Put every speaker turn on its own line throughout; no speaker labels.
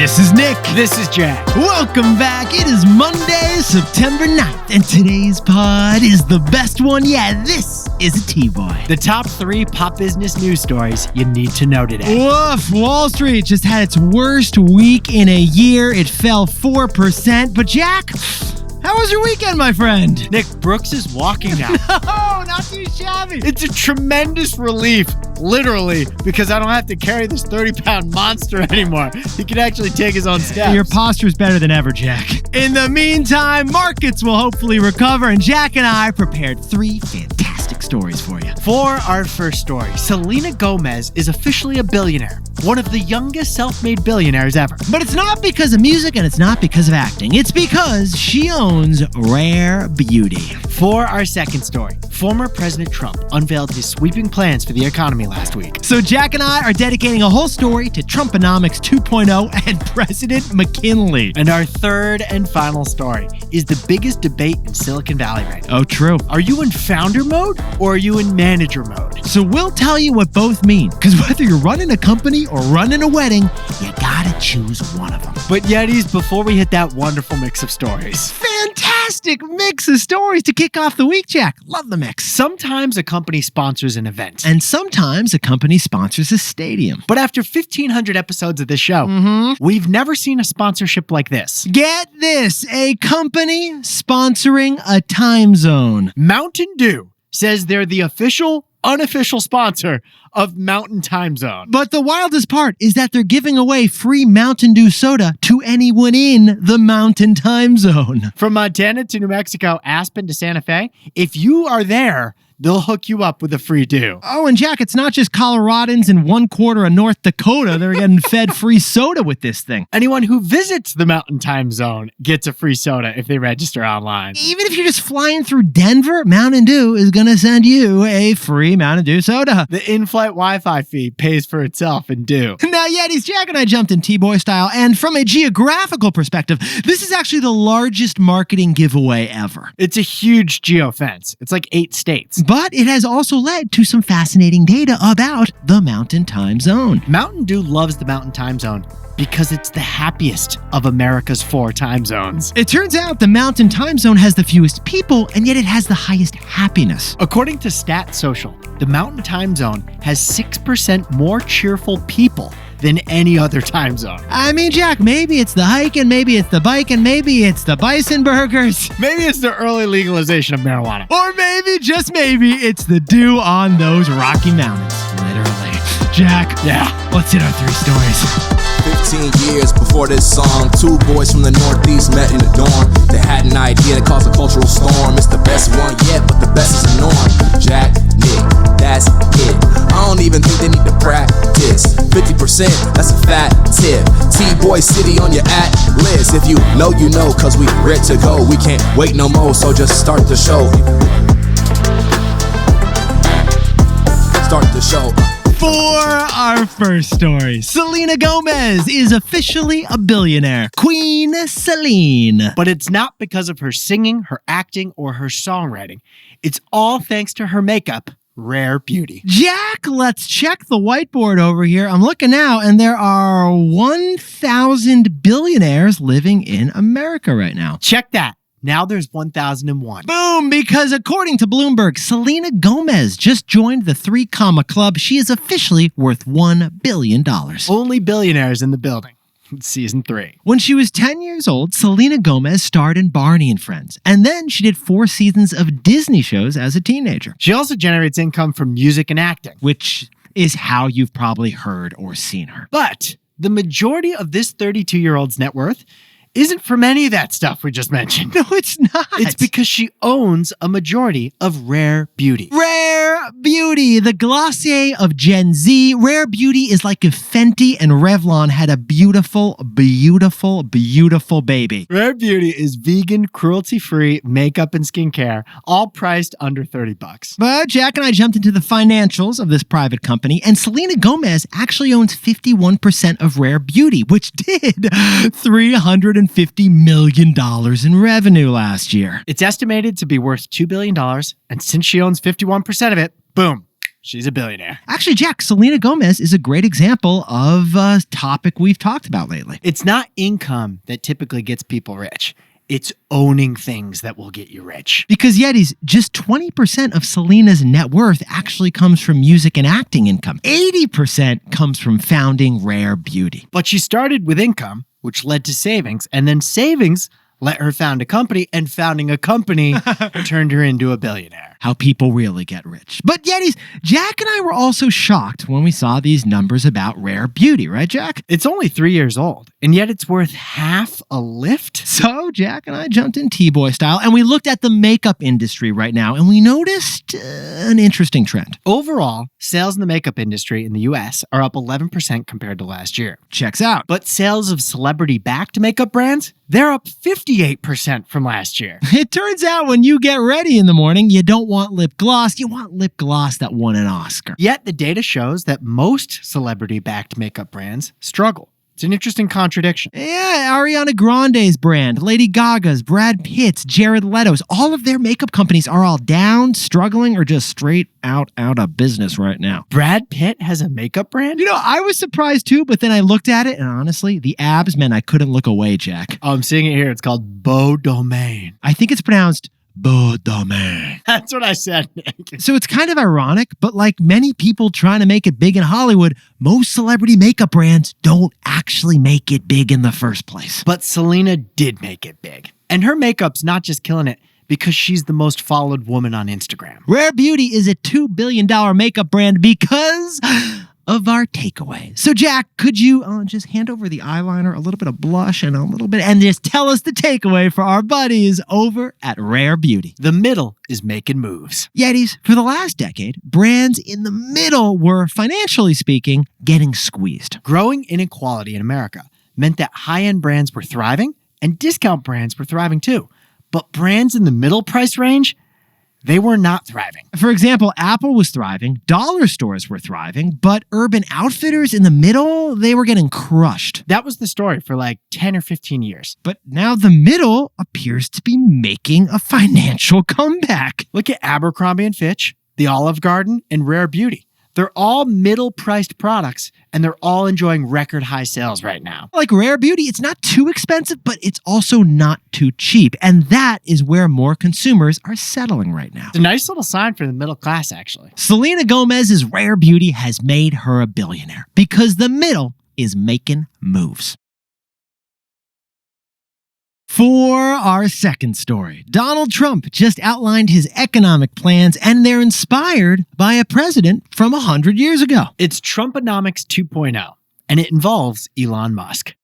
This is Nick.
This is Jack.
Welcome back. It is Monday, September 9th, and today's pod is the best one yet. This is a TBOY.
The top 3 pop business news stories you need to know today.
Woof! Wall Street just had its worst week in a year. It fell 4%. But Jack, how was your weekend, my friend?
Nick, Brooks is walking now.
No, not too shabby.
It's a tremendous relief, literally, because I don't have to carry this 30-pound monster anymore. He can actually take his own steps.
Your posture's better than ever, Jack. In the meantime, markets will hopefully recover, and Jack and I prepared 3 fantastic stories for you.
For our first story, Selena Gomez is officially a billionaire, one of the youngest self-made billionaires ever.
But it's not because of music and it's not because of acting. It's because she owns Rare Beauty.
For our second story, former President Trump unveiled his sweeping plans for the economy last week.
So Jack and I are dedicating a whole story to Trumponomics 2.0 and President McKinley.
And our third and final story is the biggest debate in Silicon Valley right now.
Oh, true.
Are you in founder mode or are you in manager mode?
So we'll tell you what both mean, because whether you're running a company or running a wedding, you gotta choose one of them.
But Yetis, before we hit that wonderful mix of stories.
Fantastic mix of stories to kick off the week, Jack. Love the mix.
Sometimes a company sponsors an event.
And sometimes a company sponsors a stadium.
But after 1,500 episodes of this show, we've never seen a sponsorship like this.
Get this, a company sponsoring a time zone.
Mountain Dew says they're the official, unofficial sponsor of Mountain Time Zone.
But the wildest part is that they're giving away free Mountain Dew soda to anyone in the Mountain Time Zone.
From Montana to New Mexico, Aspen to Santa Fe, if you are there, they'll hook you up with a free Dew.
Oh, and Jack, it's not just Coloradans in 1/4 of North Dakota. They're getting fed free soda with this thing.
Anyone who visits the Mountain Time Zone gets a free soda if they register online.
Even if you're just flying through Denver, Mountain Dew is going to send you a free Mountain Dew soda.
The in-flight Wi-Fi fee pays for itself in Dew.
Now, Yetis, Jack and I jumped in TBOY style, and from a geographical perspective, this is actually the largest marketing giveaway ever.
It's a huge geofence. It's like 8 states.
But it has also led to some fascinating data about the Mountain Time Zone.
Mountain Dew loves the Mountain Time Zone because it's the happiest of America's 4 time zones.
It turns out the Mountain Time Zone has the fewest people, and yet it has the highest happiness.
According to Stat Social, the Mountain Time Zone has 6% more cheerful people than any other time zone.
I mean, Jack, maybe it's the hiking, maybe it's the biking, maybe it's the bison burgers.
Maybe it's the early legalization of marijuana.
Or maybe, just maybe, it's the dew on those Rocky Mountains. Literally. Jack, let's hit our 3 stories.
15 years before this song, 2 boys from the Northeast met in the dorm. They had an idea that caused a cultural storm. It's the best one yet, but the best is the norm. Jack, Nick, that's it. I don't even think they need to practice. 50%, that's a fat tip. TBOY City on your list. If you know, you know, cause we ready to go. We can't wait no more, so just start the show. Start the show.
For our first story, Selena Gomez is officially a billionaire. Queen Celine.
But it's not because of her singing, her acting, or her songwriting. It's all thanks to her makeup, Rare Beauty.
Jack, let's check the whiteboard over here. I'm looking now, and there are 1,000 billionaires living in America right now.
Check that. Now there's 1,001.
Boom! Because according to Bloomberg, Selena Gomez just joined the 3 Comma Club. She is officially worth $1 billion.
Only billionaires in the building. It's season 3.
When she was 10 years old, Selena Gomez starred in Barney and Friends. And then she did 4 seasons of Disney shows as a teenager.
She also generates income from music and acting,
which is how you've probably heard or seen her.
But the majority of this 32-year-old's net worth isn't from any of that stuff we just mentioned.
No, it's not.
It's because she owns a majority of Rare Beauty.
Rare Beauty, the Glossier of Gen Z. Rare Beauty is like if Fenty and Revlon had a beautiful, beautiful, beautiful baby.
Rare Beauty is vegan, cruelty-free makeup and skincare, all priced under $30.
But Jack and I jumped into the financials of this private company, and Selena Gomez actually owns 51% of Rare Beauty, which did $350 million in revenue last year.
It's estimated to be worth $2 billion, and since she owns 51% of it, boom, she's a billionaire.
Actually, Jack, Selena Gomez is a great example of a topic we've talked about lately.
It's not income that typically gets people rich. It's owning things that will get you rich.
Because Yetis, just 20% of Selena's net worth actually comes from music and acting income. 80% comes from founding Rare Beauty.
But she started with income, which led to savings, and then savings let her found a company, and founding a company turned her into a billionaire.
How people really get rich. But Yetis, Jack and I were also shocked when we saw these numbers about Rare Beauty, right, Jack?
It's only 3 years old, and yet it's worth half a lift?
So Jack and I jumped in TBOY style, and we looked at the makeup industry right now, and we noticed an interesting trend.
Overall, sales in the makeup industry in the US are up 11% compared to last year.
Checks out.
But sales of celebrity-backed makeup brands, they're up 58% from last year.
It turns out when you get ready in the morning, you don't want lip gloss, you want lip gloss that won an Oscar.
Yet the data shows that most celebrity-backed makeup brands struggle. It's an interesting contradiction.
Yeah, Ariana Grande's brand, Lady Gaga's, Brad Pitt's, Jared Leto's, all of their makeup companies are all down, struggling, or just straight out of business right now.
Brad Pitt has a makeup brand?
You know, I was surprised too, but then I looked at it, and honestly, the abs meant I couldn't look away, Jack.
Oh, I'm seeing it here. It's called Beau Domain.
I think it's pronounced Beau Domain.
That's what I said, Nick.
So it's kind of ironic, but like many people trying to make it big in Hollywood, most celebrity makeup brands don't actually make it big in the first place.
But Selena did make it big. And her makeup's not just killing it because she's the most followed woman on Instagram.
Rare Beauty is a $2 billion makeup brand because of our takeaway. So Jack, could you just hand over the eyeliner, a little bit of blush, and a little bit, and just tell us the takeaway for our buddies over at Rare Beauty?
The middle is making moves.
Yetis, for the last decade, brands in the middle were, financially speaking, getting squeezed.
Growing inequality in America meant that high-end brands were thriving and discount brands were thriving too. But brands in the middle price range, they were not thriving.
For example, Apple was thriving, dollar stores were thriving, but Urban Outfitters in the middle, they were getting crushed.
That was the story for like 10 or 15 years.
But now the middle appears to be making a financial comeback.
Look at Abercrombie & Fitch, the Olive Garden, and Rare Beauty. They're all middle-priced products, and they're all enjoying record high sales right now.
Like Rare Beauty, it's not too expensive, but it's also not too cheap. And that is where more consumers are settling right now.
It's a nice little sign for the middle class, actually.
Selena Gomez's Rare Beauty has made her a billionaire because the middle is making moves. For our second story, Donald Trump just outlined his economic plans, and they're inspired by a president from 100 years ago.
It's Trumponomics 2.0, and it involves Elon Musk.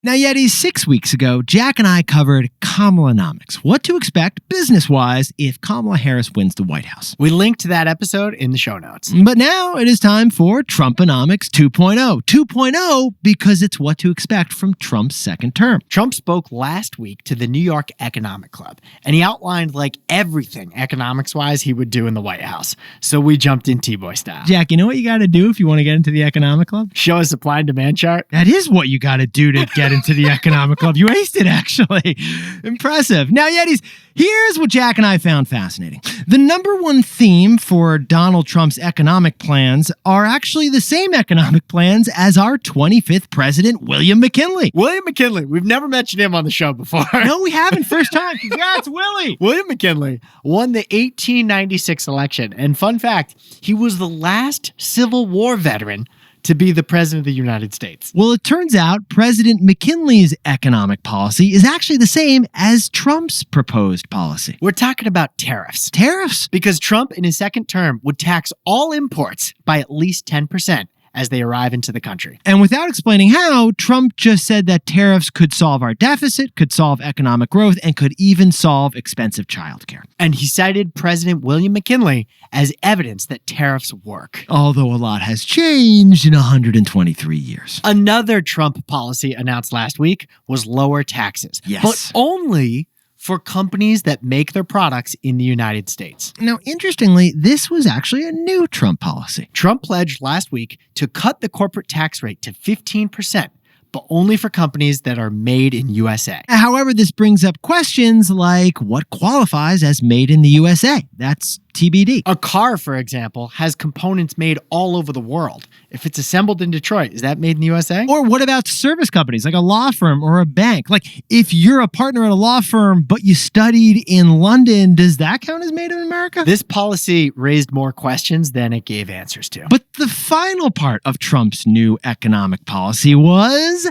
Now, Yetis, 6 weeks ago, Jack and I covered Kamalanomics, what to expect business-wise if Kamala Harris wins the White House.
We linked to that episode in the show notes.
But now it is time for Trumponomics 2.0. 2.0 because it's what to expect from Trump's second term.
Trump spoke last week to the New York Economic Club, and he outlined like everything economics-wise he would do in the White House. So we jumped in TBOY style.
Jack, you know what you got to do if you want to get into the Economic Club?
Show a supply and demand chart.
That is what you got to do to get into the Economic Club. You aced it, actually. Impressive. Now, Yetis, here's what Jack and I found fascinating. The number one theme for Donald Trump's economic plans are actually the same economic plans as our 25th president, William McKinley.
William McKinley. We've never mentioned him on the show before.
No, we haven't. First time. Congrats, Willie.
William McKinley won the 1896 election. And fun fact, he was the last Civil War veteran to be the president of the United States.
Well, it turns out President McKinley's economic policy is actually the same as Trump's proposed policy.
We're talking about tariffs.
Tariffs?
Because Trump, in his second term, would tax all imports by at least 10% as they arrive into the country.
And without explaining how, Trump just said that tariffs could solve our deficit, could solve economic growth, and could even solve expensive childcare.
And he cited President William McKinley as evidence that tariffs work.
Although a lot has changed in 123 years.
Another Trump policy announced last week was lower taxes.
Yes.
But only for companies that make their products in the United States.
Now, interestingly, this was actually a new Trump policy.
Trump pledged last week to cut the corporate tax rate to 15%, but only for companies that are made in USA.
However, this brings up questions like what qualifies as made in the USA? That's TBD.
A car, for example, has components made all over the world. If it's assembled in Detroit, is that made in the USA?
Or what about service companies like a law firm or a bank? Like if you're a partner at a law firm, but you studied in London, does that count as made in America?
This policy raised more questions than it gave answers to.
But the final part of Trump's new economic policy was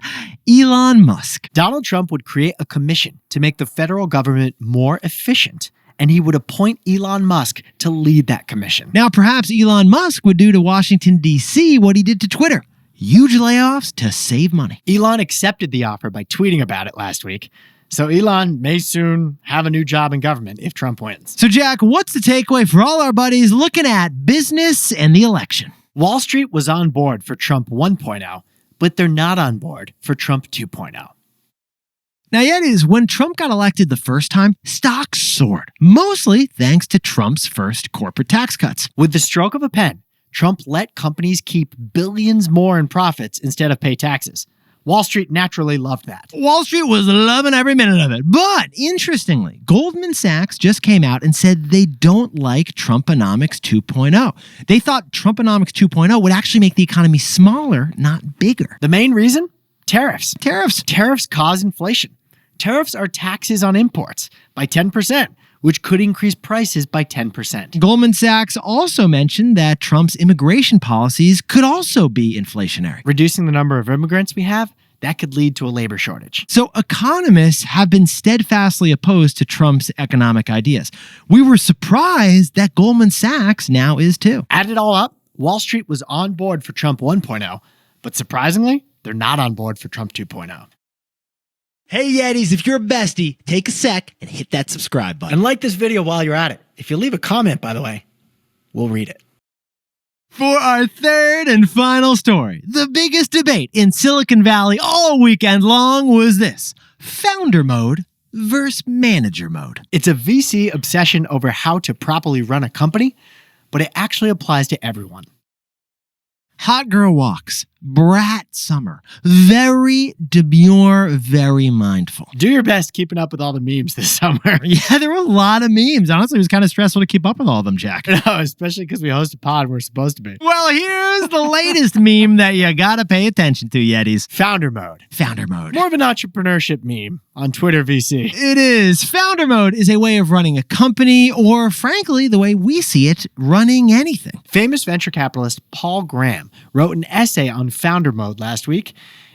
Elon Musk.
Donald Trump would create a commission to make the federal government more efficient, and he would appoint Elon Musk to lead that commission.
Now, perhaps Elon Musk would do to Washington, D.C. what he did to Twitter. Huge layoffs to save money.
Elon accepted the offer by tweeting about it last week. So Elon may soon have a new job in government if Trump wins.
So, Jack, what's the takeaway for all our buddies looking at business and the election?
Wall Street was on board for Trump 1.0, but they're not on board for Trump 2.0.
Now, when Trump got elected the first time, stocks soared, mostly thanks to Trump's first corporate tax cuts.
With the stroke of a pen, Trump let companies keep billions more in profits instead of pay taxes. Wall Street naturally loved that.
Wall Street was loving every minute of it. But interestingly, Goldman Sachs just came out and said they don't like Trumponomics 2.0. They thought Trumponomics 2.0 would actually make the economy smaller, not bigger.
The main reason? Tariffs.
Tariffs
cause inflation. Tariffs are taxes on imports by 10%, which could increase prices by 10%.
Goldman Sachs also mentioned that Trump's immigration policies could also be inflationary.
Reducing the number of immigrants we have, that could lead to a labor shortage.
So economists have been steadfastly opposed to Trump's economic ideas. We were surprised that Goldman Sachs now is too.
Add it all up, Wall Street was on board for Trump 1.0, but surprisingly, they're not on board for Trump 2.0.
Hey Yetis, if you're a bestie, take a sec and hit that subscribe button.
And like this video while you're at it. If you leave a comment, by the way, we'll read it.
For our third and final story, the biggest debate in Silicon Valley all weekend long was this: founder mode versus manager mode.
It's a VC obsession over how to properly run a company, but it actually applies to everyone.
Hot girl walks, brat summer, very demure, very mindful.
Do your best keeping up with all the memes this summer.
Yeah, there were a lot of memes. Honestly, it was kind of stressful to keep up with all of them, Jack.
No, especially because we host a pod we're supposed to be.
Well, here's the latest meme that you gotta pay attention to, Yetis.
Founder mode.
Founder mode.
More of an entrepreneurship meme on Twitter VC.
It is. Founder mode is a way of running a company, or frankly, the way we see it, running anything.
Famous venture capitalist Paul Graham wrote an essay on founder mode last week,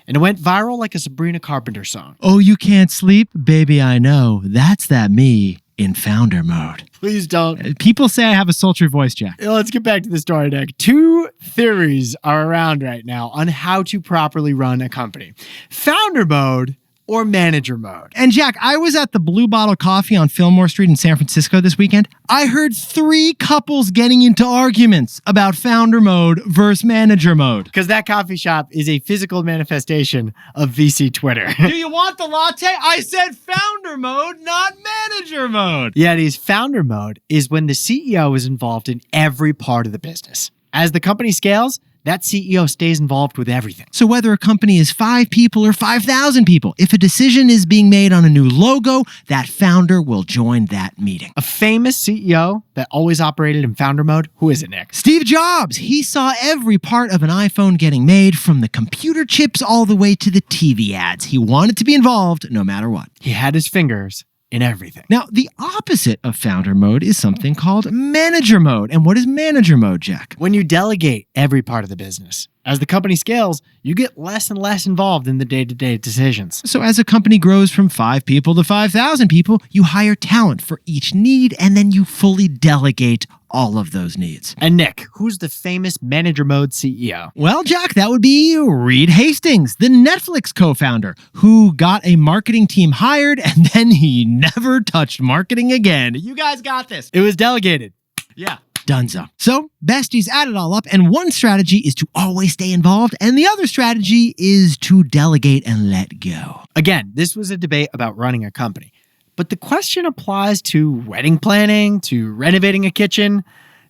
and it went viral like a Sabrina Carpenter song.
Oh, you can't sleep? Baby, I know. That's that me in founder mode.
Please don't.
People say I have a sultry voice, Jack.
Let's get back to the story, Nick. Two theories are around right now on how to properly run a company: founder mode or manager mode.
And Jack, I was at the Blue Bottle Coffee on Fillmore Street in San Francisco this weekend. I heard 3 couples getting into arguments about founder mode versus manager mode.
Because that coffee shop is a physical manifestation of VC Twitter.
Do you want the latte? I said founder mode, not manager mode.
Yeah, it is. Founder mode is when the CEO is involved in every part of the business. As the company scales, that CEO stays involved with everything.
So whether a company is 5 people or 5,000 people, if a decision is being made on a new logo, that founder will join that meeting.
A famous CEO that always operated in founder mode, who is it, Nick?
Steve Jobs. He saw every part of an iPhone getting made, from the computer chips all the way to the TV ads. He wanted to be involved no matter what.
He had his fingers in everything.
Now, the opposite of founder mode is something called manager mode. And what is manager mode, Jack?
When you delegate every part of the business. As the company scales, you get less and less involved in the day-to-day decisions.
So as a company grows from 5 people to 5,000 people, you hire talent for each need, and then you fully delegate all of those needs.
And Nick, who's the famous manager mode CEO?
Well, Jack, that would be Reed Hastings, the Netflix co-founder, who got a marketing team hired, and then he never touched marketing again. You guys got this.
It was delegated.
Yeah. Dunzo. So, besties, add it all up, and one strategy is to always stay involved, and the other strategy is to delegate and let go.
Again, this was a debate about running a company, but the question applies to wedding planning, to renovating a kitchen,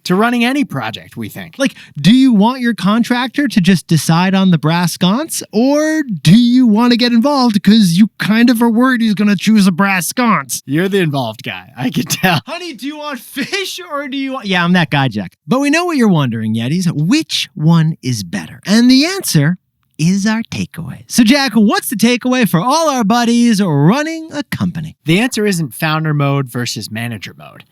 to running any project, we think.
Like, do you want your contractor to just decide on the brass sconce? Or do you want to get involved because you kind of are worried he's going to choose a brass sconce?
You're the involved guy, I can tell.
Honey, do you want fish or do you want... Yeah, I'm that guy, Jack. But we know what you're wondering, Yetis. Which one is better? And the answer is our takeaway. So, Jack, what's the takeaway for all our buddies running a company?
The answer isn't founder mode versus manager mode.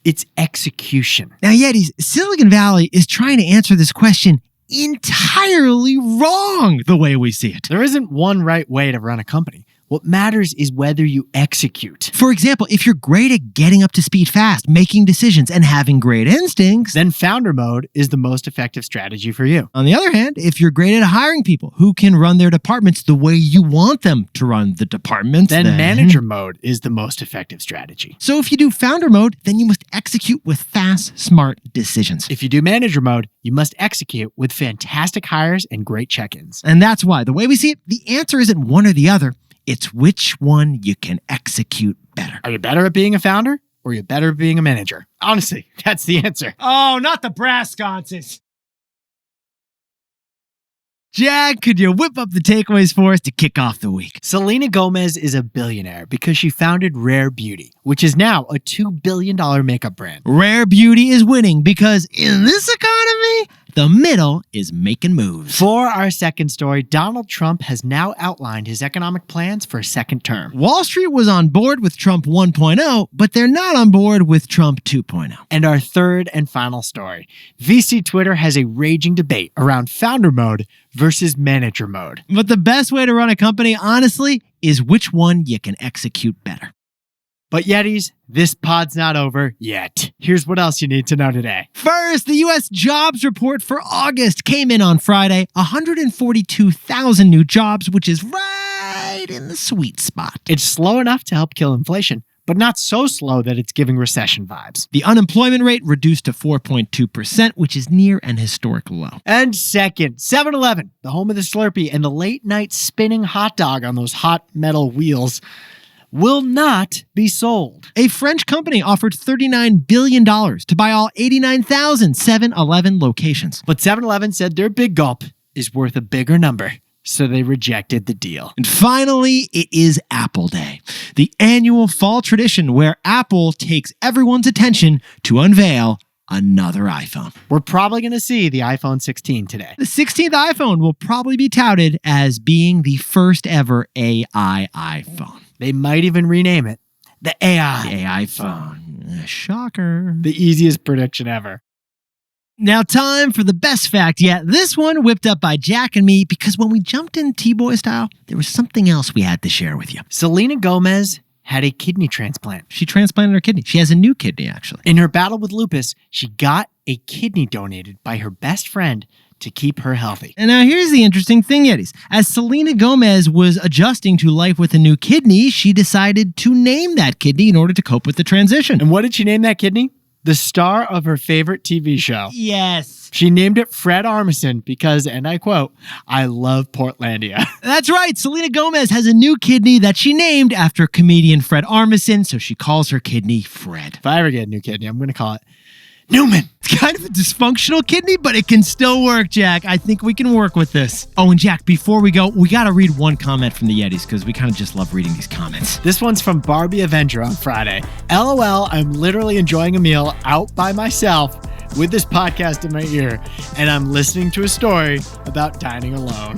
It's execution.
Now, Yetis, Silicon Valley is trying to answer this question entirely wrong the way we see it.
There isn't one right way to run a company. What matters is whether you execute.
For example, if you're great at getting up to speed fast, making decisions, and having great instincts,
then founder mode is the most effective strategy for you.
On the other hand, if you're great at hiring people who can run their departments the way you want them to run the departments,
then manager mode is the most effective strategy.
So if you do founder mode, then you must execute with fast, smart decisions.
If you do manager mode, you must execute with fantastic hires and great check-ins.
And that's why, the way we see it, the answer isn't one or the other. It's which one you can execute better.
Are you better at being a founder or are you better at being a manager? Honestly, that's the answer.
Oh, not the brass sconces. Jack, could you whip up the takeaways for us to kick off the week?
Selena Gomez is a billionaire because she founded Rare Beauty, which is now a $2 billion makeup brand.
Rare Beauty is winning because in this economy, the middle is making moves.
For our second story, Donald Trump has now outlined his economic plans for a second term.
Wall Street was on board with Trump 1.0, but they're not on board with Trump 2.0.
And our third and final story, VC Twitter has a raging debate around founder mode versus manager mode.
But the best way to run a company, honestly, is which one you can execute better.
But Yetis, this pod's not over yet. Here's what else you need to know today.
First, the U.S. jobs report for August came in on Friday. 142,000 new jobs, which is right in the sweet spot.
It's slow enough to help kill inflation, but not so slow that it's giving recession vibes.
The unemployment rate reduced to 4.2%, which is near an historic low.
And second, 7-Eleven, the home of the Slurpee and the late-night spinning hot dog on those hot metal wheels, will not be sold.
A French company offered $39 billion to buy all 89,000 7-Eleven locations.
But 7-Eleven said their big gulp is worth a bigger number, so they rejected the deal.
And finally, it is Apple Day, the annual fall tradition where Apple takes everyone's attention to unveil another iPhone.
We're probably going to see the iPhone 16 today.
The 16th iPhone will probably be touted as being the first ever AI iPhone.
They might even rename it the AI.
The AI phone. Shocker.
The easiest prediction ever.
Now time for the best fact yet. This one whipped up by Jack and me because when we jumped in TBOY style, there was something else we had to share with you.
Selena Gomez had a kidney transplant.
She transplanted her kidney. She has a new kidney, actually.
In her battle with lupus, she got a kidney donated by her best friend to keep her healthy.
And now here's the interesting thing, Yetis. As Selena Gomez was adjusting to life with a new kidney, she decided to name that kidney in order to cope with the transition.
And what did she name that kidney? The star of her favorite TV show.
Yes.
She named it Fred Armisen because, and I quote, "I love Portlandia."
That's right. Selena Gomez has a new kidney that she named after comedian Fred Armisen, so she calls her kidney Fred.
If I ever get a new kidney, I'm going to call it Newman.
It's kind of a dysfunctional kidney, but it can still work, Jack. I think we can work with this. Oh, and Jack, before we go, we got to read one comment from the Yetis because we kind of just love reading these comments.
This one's from Barbie Avenger on Friday. LOL, I'm literally enjoying a meal out by myself with this podcast in my ear, and I'm listening to a story about dining alone.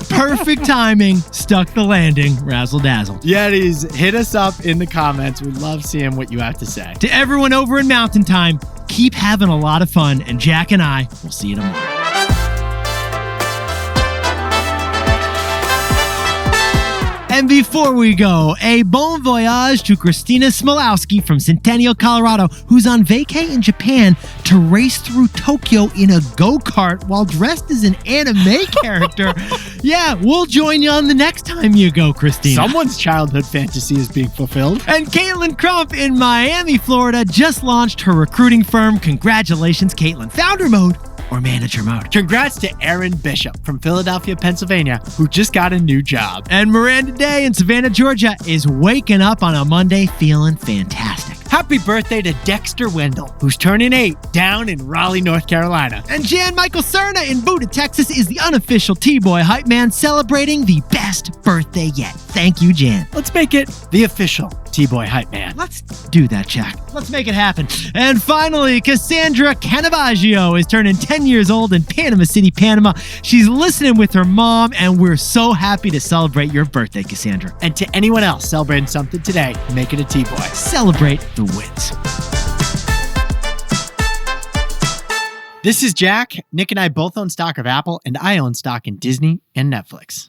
Perfect timing. Stuck the landing. Razzle dazzle.
Yetis, hit us up in the comments. We love seeing what you have to say.
To everyone over in Mountain Time, keep having a lot of fun, and Jack and I will see you tomorrow. And before we go, a bon voyage to Christina Smolowski from Centennial, Colorado, who's on vacay in Japan to race through Tokyo in a go-kart while dressed as an anime character. Yeah, we'll join you on the next time you go, Christina.
Someone's childhood fantasy is being fulfilled.
And Caitlin Crump in Miami, Florida, just launched her recruiting firm. Congratulations, Caitlin. Founder mode or manager mode.
Congrats to Aaron Bishop from Philadelphia, Pennsylvania, who just got a new job.
And Miranda Day in Savannah, Georgia, is waking up on a Monday feeling fantastic.
Happy birthday to Dexter Wendell, who's turning 8 down in Raleigh, North Carolina.
And Jan Michael Cerna in Buda, Texas is the unofficial TBOY hype man celebrating the best birthday yet. Thank you, Jan.
Let's make it the official TBOY hype man.
Let's do that, Jack. Let's make it happen. And finally, Cassandra Canavaggio is turning 10 years old in Panama City, Panama. She's listening with her mom, and we're so happy to celebrate your birthday, Cassandra.
And to anyone else celebrating something today, make it a TBOY.
Celebrate the wins.
This is Jack. Nick and I both own stock of Apple, and I own stock in Disney and Netflix.